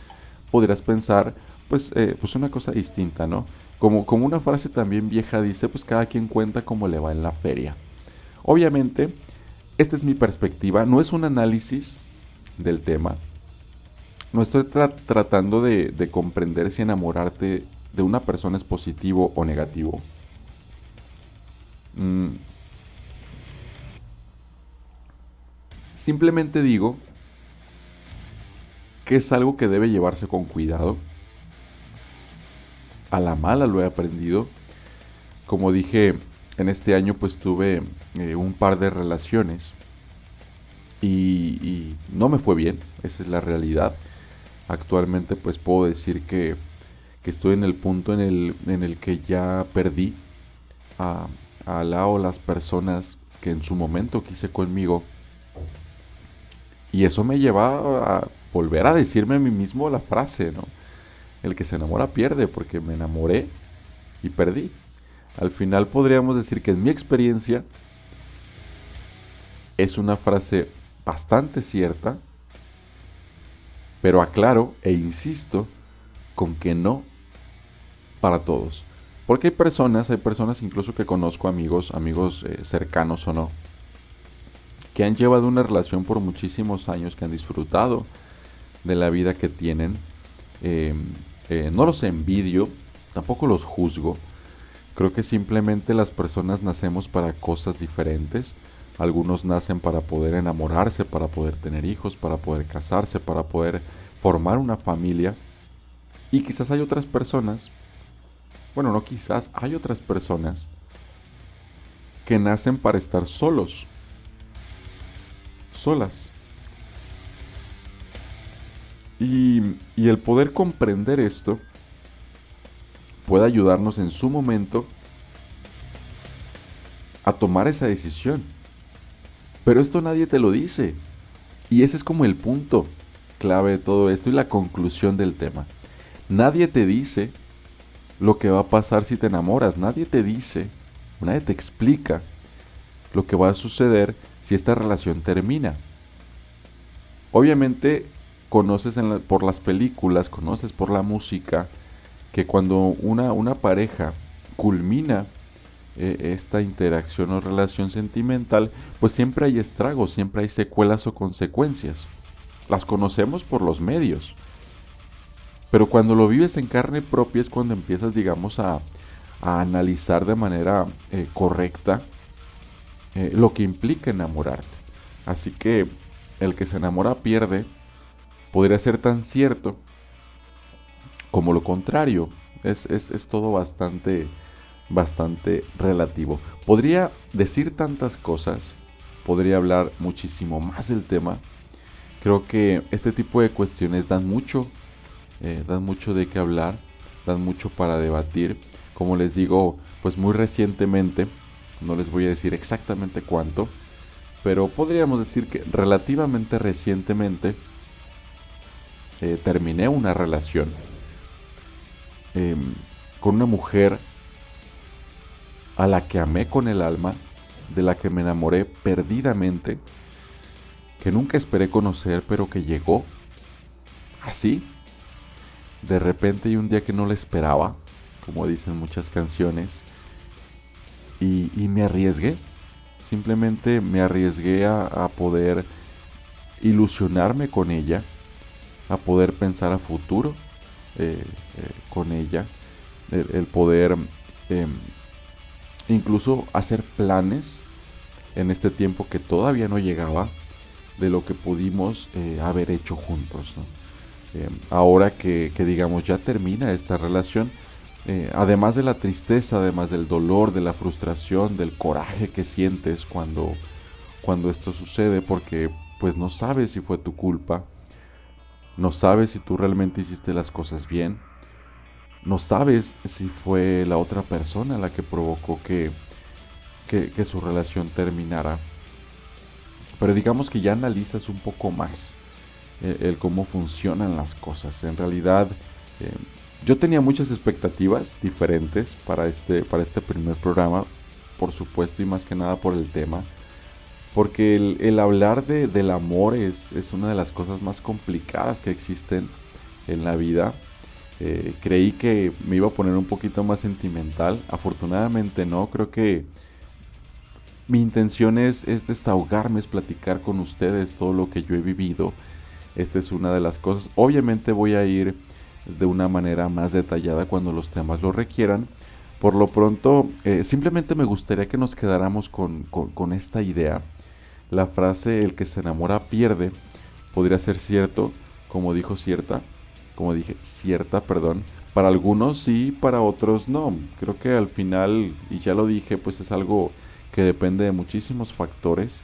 podrías pensar pues una cosa distinta, ¿no? Como una frase también vieja dice, pues cada quien cuenta como le va en la feria. Obviamente, esta es mi perspectiva, no es un análisis del tema. No estoy tratando de comprender si enamorarte de una persona es positivo o negativo. Mm, simplemente digo que es algo que debe llevarse con cuidado. A la mala lo he aprendido. Como dije, en este año pues tuve un par de relaciones y no me fue bien, esa es la realidad. Actualmente pues puedo decir que estoy en el punto en el que ya perdí a, a la o las personas que en su momento quise conmigo. Y eso me lleva a volver a decirme a mí mismo la frase, ¿no? El que se enamora pierde, porque me enamoré y perdí. Al final podríamos decir que en mi experiencia es una frase bastante cierta, pero aclaro e insisto con que no para todos. Porque hay personas incluso que conozco, amigos cercanos o no, que han llevado una relación por muchísimos años, que han disfrutado de la vida que tienen. Eh, no los envidio, tampoco los juzgo. Creo que simplemente las personas nacemos para cosas diferentes. Algunos nacen para poder enamorarse, para poder tener hijos, para poder casarse, para poder formar una familia. Y quizás hay otras personas, bueno, no quizás, hay otras personas que nacen para estar solos, solas. Y el poder comprender esto puede ayudarnos en su momento a tomar esa decisión. Pero esto nadie te lo dice. Y ese es como el punto clave de todo esto y la conclusión del tema. Nadie te dice lo que va a pasar si te enamoras. Nadie te explica lo que va a suceder si esta relación termina. Obviamente conoces por las películas, conoces por la música, que cuando una pareja culmina esta interacción o relación sentimental, pues siempre hay estragos, siempre hay secuelas o consecuencias. Las conocemos por los medios, pero cuando lo vives en carne propia es cuando empiezas, digamos, a analizar de manera correcta lo que implica enamorarte. Así que el que se enamora pierde podría ser tan cierto como lo contrario. Es todo bastante relativo. Podría decir tantas cosas, podría hablar muchísimo más del tema. Creo que este tipo de cuestiones dan mucho de qué hablar, dan mucho para debatir. Como les digo, pues muy recientemente, no les voy a decir exactamente cuánto, pero podríamos decir que relativamente recientemente terminé una relación eh, con una mujer a la que amé con el alma, de la que me enamoré perdidamente, que nunca esperé conocer, pero que llegó así, de repente y un día que no la esperaba, como dicen muchas canciones, y me arriesgué, simplemente me arriesgué a poder ilusionarme con ella, a poder pensar a futuro con ella, el poder eh, incluso hacer planes en este tiempo que todavía no llegaba de lo que pudimos haber hecho juntos, ¿no? Ahora que digamos ya termina esta relación, además de la tristeza, además del dolor, de la frustración, del coraje que sientes cuando esto sucede, porque pues no sabes si fue tu culpa, no sabes si tú realmente hiciste las cosas bien, no sabes si fue la otra persona la que provocó que su relación terminara. Pero digamos que ya analizas un poco más el cómo funcionan las cosas. En realidad, eh, yo tenía muchas expectativas diferentes para este primer programa, por supuesto, y más que nada por el tema. porque el hablar del amor es una de las cosas más complicadas que existen en la vida. Creí que me iba a poner un poquito más sentimental, afortunadamente no, creo que mi intención es desahogarme, es platicar con ustedes todo lo que yo he vivido. Esta es una de las cosas. Obviamente voy a ir de una manera más detallada cuando los temas lo requieran. Por lo pronto, simplemente me gustaría que nos quedáramos con esta idea. La frase el que se enamora pierde podría ser cierto, como dijo cierta, como dije, cierta, perdón. Para algunos sí, para otros no. Creo que al final, y ya lo dije, pues es algo que depende de muchísimos factores.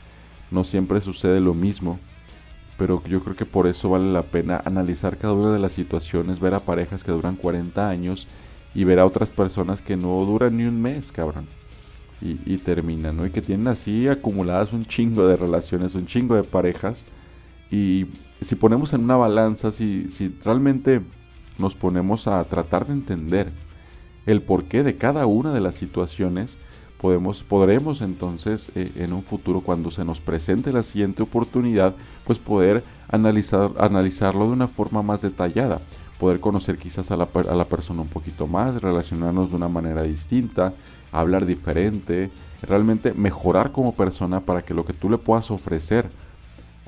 No siempre sucede lo mismo, pero yo creo que por eso vale la pena analizar cada una de las situaciones, ver a parejas que duran 40 años y ver a otras personas que no duran ni un mes, cabrón. Y terminan, ¿no? Y que tienen así acumuladas un chingo de relaciones, un chingo de parejas. Y si ponemos en una balanza, si realmente nos ponemos a tratar de entender el porqué de cada una de las situaciones, podremos entonces en un futuro, cuando se nos presente la siguiente oportunidad, pues poder analizarlo de una forma más detallada, poder conocer quizás a la persona un poquito más, relacionarnos de una manera distinta, hablar diferente, realmente mejorar como persona para que lo que tú le puedas ofrecer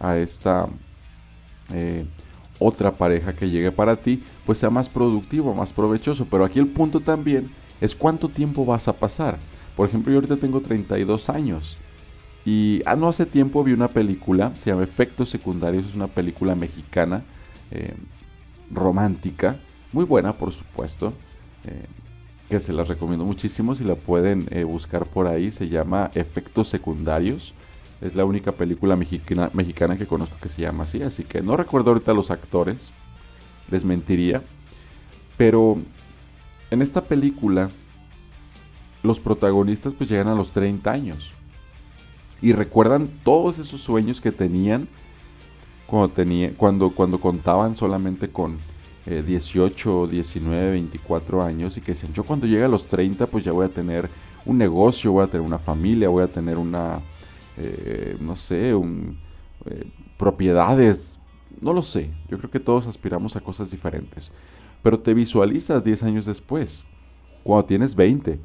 a esta eh, otra pareja que llegue para ti, pues sea más productivo, más provechoso. Pero aquí el punto también es cuánto tiempo vas a pasar. Por ejemplo, yo ahorita tengo 32 años y no hace tiempo vi una película, se llama Efectos Secundarios, es una película mexicana, eh, romántica, muy buena por supuesto, eh, que se las recomiendo muchísimo si la pueden buscar por ahí, se llama Efectos Secundarios. Es la única película mexicana que conozco que se llama así, así que no recuerdo ahorita los actores, les mentiría. Pero en esta película los protagonistas pues llegan a los 30 años y recuerdan todos esos sueños que tenían cuando contaban solamente con 18, 19, 24 años y que decían, yo cuando llegue a los 30 pues ya voy a tener un negocio, voy a tener una familia, voy a tener una, no sé, propiedades, no lo sé, yo creo que todos aspiramos a cosas diferentes, pero te visualizas 10 años después, cuando tienes 20.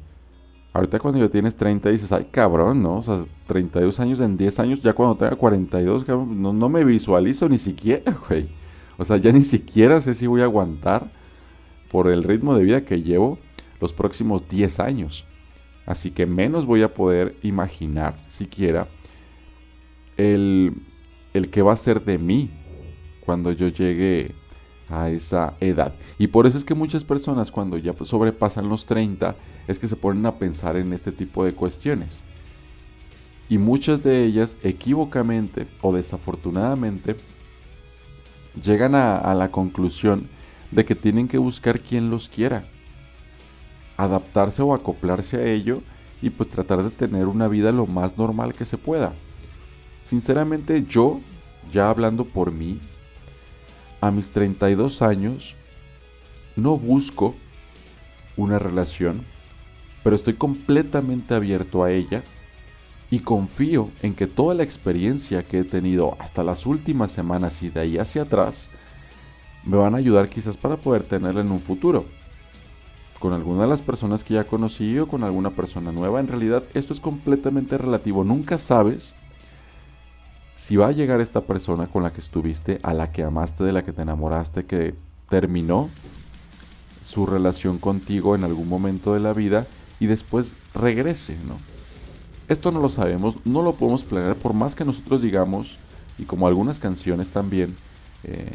Ahorita cuando ya tienes 30 dices, ay cabrón, ¿no? O sea, 32 años en 10 años, ya cuando tenga 42, cabrón, no me visualizo ni siquiera, güey. O sea, ya ni siquiera sé si voy a aguantar por el ritmo de vida que llevo los próximos 10 años. Así que menos voy a poder imaginar siquiera el, el que va a ser de mí cuando yo llegue a esa edad. Y por eso es que muchas personas cuando ya sobrepasan los 30 es que se ponen a pensar en este tipo de cuestiones. Y muchas de ellas equívocamente o desafortunadamente llegan a la conclusión de que tienen que buscar quien los quiera, adaptarse o acoplarse a ello y pues tratar de tener una vida lo más normal que se pueda. Sinceramente yo, ya hablando por mí, a mis 32 años no busco una relación, pero estoy completamente abierto a ella y confío en que toda la experiencia que he tenido hasta las últimas semanas y de ahí hacia atrás me van a ayudar quizás para poder tenerla en un futuro. Con alguna de las personas que ya conocí o con alguna persona nueva, en realidad esto es completamente relativo. Nunca sabes si va a llegar esta persona con la que estuviste, a la que amaste, de la que te enamoraste, que terminó su relación contigo en algún momento de la vida y después regrese, ¿no? Esto no lo sabemos, no lo podemos planear por más que nosotros digamos, y como algunas canciones también, eh,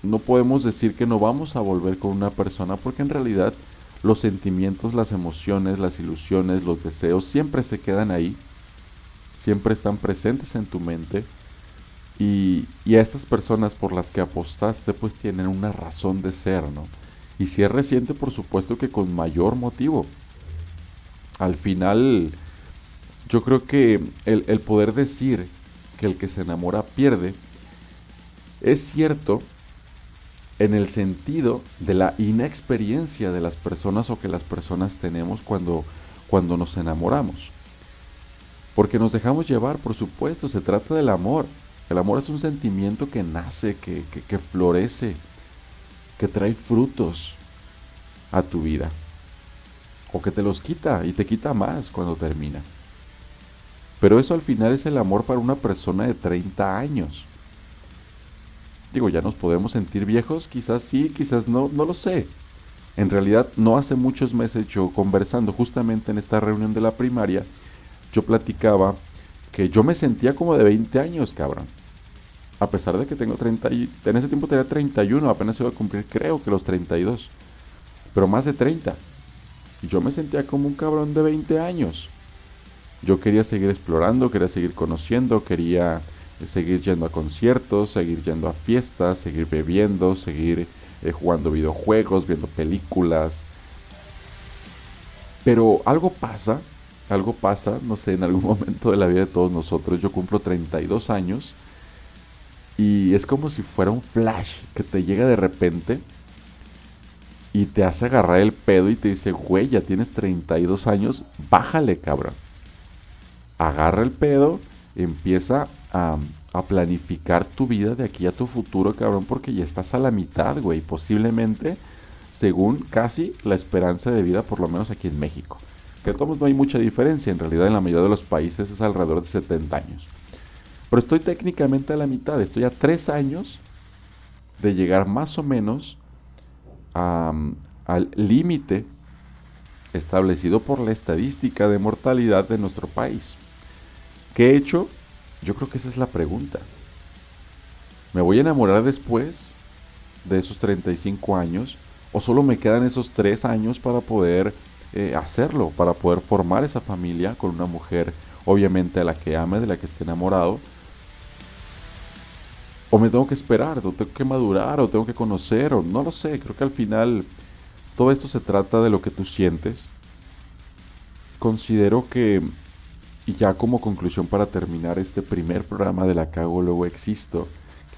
no podemos decir que no vamos a volver con una persona porque en realidad los sentimientos, las emociones, las ilusiones, los deseos siempre se quedan ahí, siempre están presentes en tu mente y a estas personas por las que apostaste pues tienen una razón de ser, ¿no? Y si es reciente, por supuesto que con mayor motivo. Al final, yo creo que el poder decir que el que se enamora pierde es cierto en el sentido de la inexperiencia de las personas o que las personas tenemos cuando nos enamoramos. Porque nos dejamos llevar, por supuesto, se trata del amor. El amor es un sentimiento que nace, que florece, que trae frutos a tu vida. O que te los quita y te quita más cuando termina. Pero eso al final es el amor para una persona de 30 años. Digo, ya nos podemos sentir viejos, quizás sí, quizás no, no lo sé. En realidad, no hace muchos meses yo conversando justamente en esta reunión de la primaria, yo platicaba que yo me sentía como de 20 años, cabrón. A pesar de que tengo 30 y en ese tiempo tenía 31, apenas iba a cumplir creo que los 32, pero más de 30. Y yo me sentía como un cabrón de 20 años. Yo quería seguir explorando, quería seguir conociendo, quería seguir yendo a conciertos, seguir yendo a fiestas, seguir bebiendo, seguir jugando videojuegos, viendo películas. Pero algo pasa, no sé, en algún momento de la vida de todos nosotros. Yo cumplo 32 años y es como si fuera un flash que te llega de repente y te hace agarrar el pedo y te dice, güey, ya tienes 32 años, bájale, cabrón. Agarra el pedo, empieza a planificar tu vida de aquí a tu futuro, cabrón, porque ya estás a la mitad, güey. Posiblemente, según casi la esperanza de vida, por lo menos aquí en México. Que todos no hay mucha diferencia, en realidad en la mayoría de los países es alrededor de 70 años. Pero estoy técnicamente a la mitad, estoy a 3 años de llegar más o menos a, al límite establecido por la estadística de mortalidad de nuestro país. ¿Qué he hecho? Yo creo que esa es la pregunta. ¿Me voy a enamorar después de esos 35 años? ¿O solo me quedan esos 3 años para poder hacerlo? Para poder formar esa familia con una mujer, obviamente a la que ame, de la que esté enamorado. ¿O me tengo que esperar? ¿O tengo que madurar? ¿O tengo que conocer? O no lo sé. Creo que al final todo esto se trata de lo que tú sientes. Considero que, y ya como conclusión para terminar este primer programa de La Cago Luego Existo,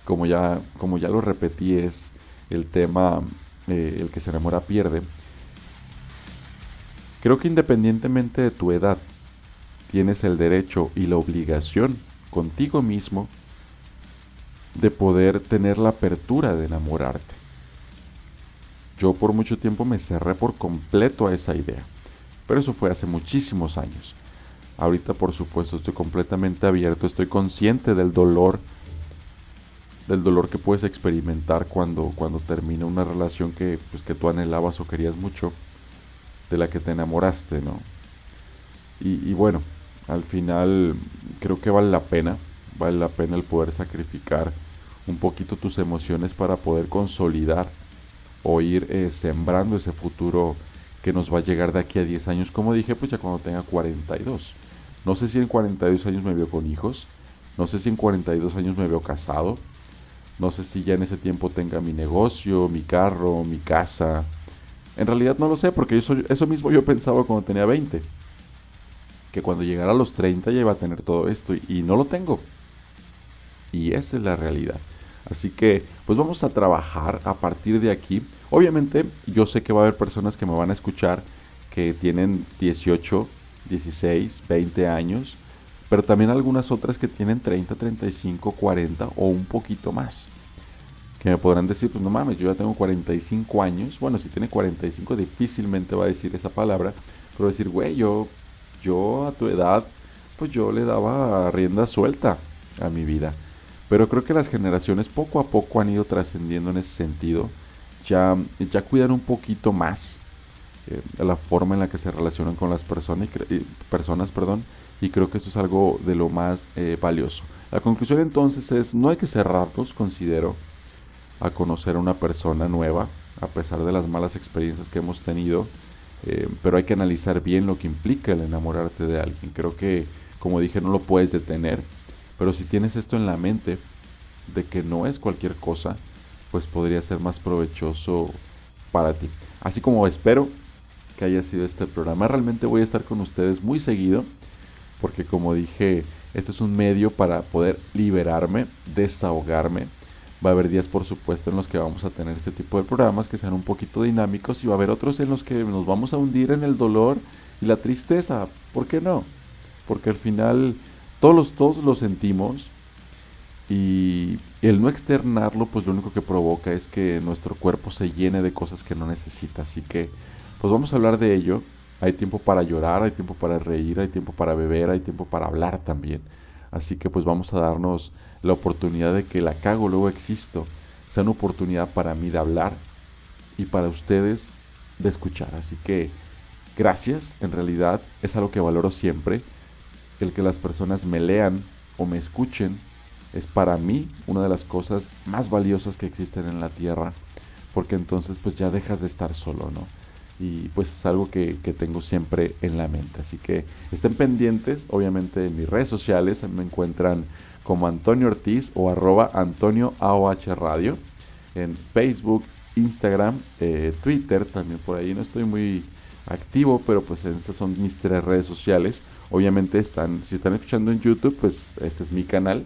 como ya lo repetí, es el tema el que se enamora pierde. Creo que independientemente de tu edad, tienes el derecho y la obligación contigo mismo de poder tener la apertura de enamorarte. Yo por mucho tiempo me cerré por completo a esa idea, pero eso fue hace muchísimos años. Ahorita por supuesto estoy completamente abierto, estoy consciente del dolor que puedes experimentar cuando termina una relación que, pues, que tú anhelabas o querías mucho, de la que te enamoraste, ¿no? Y bueno, al final creo que vale la pena el poder sacrificar un poquito tus emociones para poder consolidar o ir sembrando ese futuro que nos va a llegar de aquí a 10 años, como dije, pues ya cuando tenga 42. No sé si en 42 años me veo con hijos, no sé si en 42 años me veo casado, no sé si ya en ese tiempo tenga mi negocio, mi carro, mi casa. En realidad no lo sé, porque eso mismo yo pensaba cuando tenía 20, que cuando llegara a los 30 ya iba a tener todo esto y no lo tengo. Y esa es la realidad. Así que, pues vamos a trabajar a partir de aquí. Obviamente, yo sé que va a haber personas que me van a escuchar que tienen 18, 16, 20 años, pero también algunas otras que tienen 30, 35, 40 o un poquito más. Que me podrán decir, pues no mames, yo ya tengo 45 años. Bueno, si tiene 45 difícilmente va a decir esa palabra, pero decir, güey, yo a tu edad, pues yo le daba rienda suelta a mi vida. Pero creo que las generaciones poco a poco han ido trascendiendo en ese sentido. Ya cuidan un poquito más la forma en la que se relacionan con las personas, perdón, y creo que eso es algo de lo más valioso. La conclusión entonces es, no hay que cerrarnos, considero, a conocer a una persona nueva, a pesar de las malas experiencias que hemos tenido, pero hay que analizar bien lo que implica el enamorarte de alguien. Creo que, como dije, no lo puedes detener, pero si tienes esto en la mente, de que no es cualquier cosa, pues podría ser más provechoso para ti. Así como espero que haya sido este programa, realmente voy a estar con ustedes muy seguido, porque como dije, este es un medio para poder liberarme, desahogarme. Va a haber días, por supuesto, en los que vamos a tener este tipo de programas que sean un poquito dinámicos y va a haber otros en los que nos vamos a hundir en el dolor y la tristeza. ¿Por qué no? porque al final todos lo sentimos y el no externarlo, pues lo único que provoca es que nuestro cuerpo se llene de cosas que no necesita. Así que, pues vamos a hablar de ello. Hay tiempo para llorar, hay tiempo para reír, hay tiempo para beber, hay tiempo para hablar también. Así que pues vamos a darnos la oportunidad de que la cago, luego existo, sea una oportunidad para mí de hablar y para ustedes de escuchar. Así que gracias, en realidad es algo que valoro siempre. El que las personas me lean o me escuchen es para mí una de las cosas más valiosas que existen en la tierra, porque entonces pues ya dejas de estar solo, ¿no? Y pues es algo que tengo siempre en la mente. Así que estén pendientes, obviamente en mis redes sociales me encuentran como Antonio Ortiz o arroba Antonio AOH Radio, en Facebook, Instagram, Twitter, también por ahí no estoy muy activo, pero pues estas son mis tres redes sociales. Obviamente si están escuchando en YouTube, pues este es mi canal.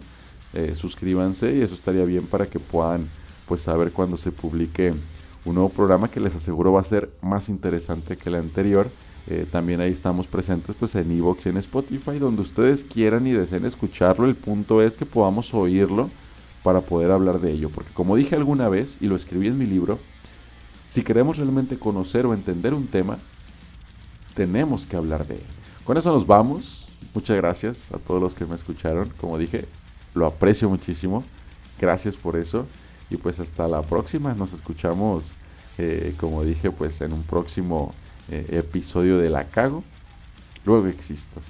Suscríbanse y eso estaría bien para que puedan pues saber cuando se publique un nuevo programa que les aseguro va a ser más interesante que el anterior. También ahí estamos presentes pues en Evox y en Spotify, donde ustedes quieran y deseen escucharlo. El punto es que podamos oírlo para poder hablar de ello, porque como dije alguna vez y lo escribí en mi libro, si queremos realmente conocer o entender un tema, tenemos que hablar de él. Con eso nos vamos. Muchas gracias a todos los que me escucharon. Como dije, lo aprecio muchísimo. Gracias por eso. Y pues hasta la próxima. Nos escuchamos, como dije, pues en un próximo episodio de La Cago. Luego existo.